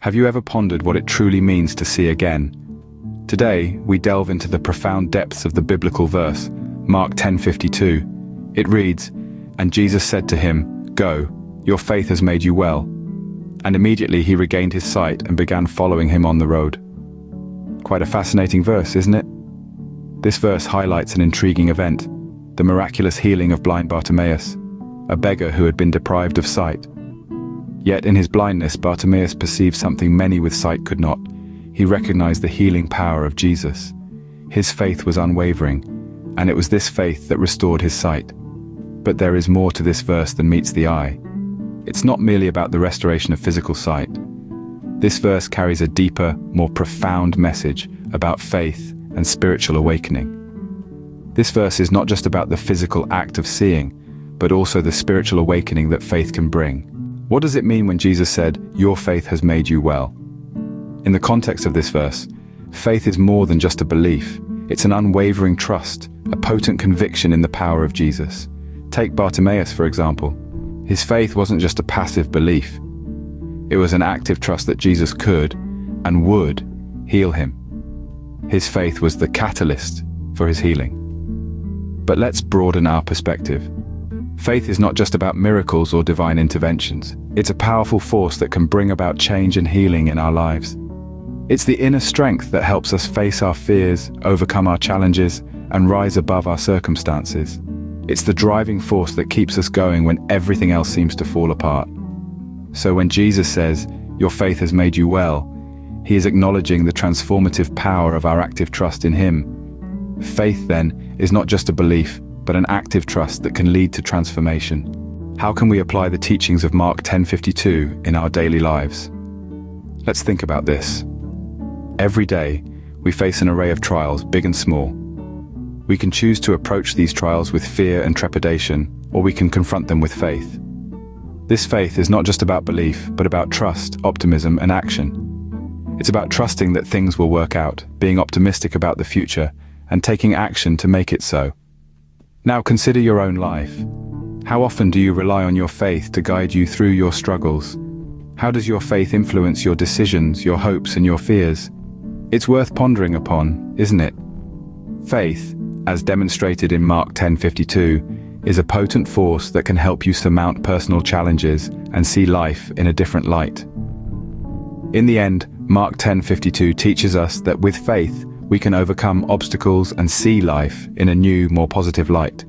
Have you ever pondered what it truly means to see again? Today, we delve into the profound depths of the biblical verse, Mark 10:52. It reads, "And Jesus said to him, 'Go, your faith has made you well.' And immediately he regained his sight and began following him on the road." Quite a fascinating verse, isn't it? This verse highlights an intriguing event, the miraculous healing of blind Bartimaeus, a beggar who had been deprived of sight. Yet in his blindness, Bartimaeus perceived something many with sight could not. He recognized the healing power of Jesus. His faith was unwavering, and it was this faith that restored his sight. But there is more to this verse than meets the eye. It's not merely about the restoration of physical sight. This verse carries a deeper, more profound message about faith and spiritual awakening. This verse is not just about the physical act of seeing, but also the spiritual awakening that faith can bring. What does it mean when Jesus said, "Your faith has made you well"? In the context of this verse, faith is more than just a belief. It's an unwavering trust, a potent conviction in the power of Jesus. Take Bartimaeus, for example. His faith wasn't just a passive belief. It was an active trust that Jesus could and would heal him. His faith was the catalyst for his healing. But let's broaden our perspective. Faith is not just about miracles or divine interventions. It's a powerful force that can bring about change and healing in our lives. It's the inner strength that helps us face our fears, overcome our challenges, and rise above our circumstances. It's the driving force that keeps us going when everything else seems to fall apart. So when Jesus says, "Your faith has made you well," he is acknowledging the transformative power of our active trust in him. Faith, then, is not just a belief, but an active trust that can lead to transformation. How can we apply the teachings of Mark 10:52 in our daily lives? Let's think about this. Every day, we face an array of trials, big and small. We can choose to approach these trials with fear and trepidation, or we can confront them with faith. This faith is not just about belief, but about trust, optimism, and action. It's about trusting that things will work out, being optimistic about the future, and taking action to make it so. Now consider your own life. How often do you rely on your faith to guide you through your struggles? How does your faith influence your decisions, your hopes, and your fears? It's worth pondering upon, isn't it? Faith, as demonstrated in Mark 10:52, is a potent force that can help you surmount personal challenges and see life in a different light. In the end, Mark 10:52 teaches us that with faith, we can overcome obstacles and see life in a new, more positive light.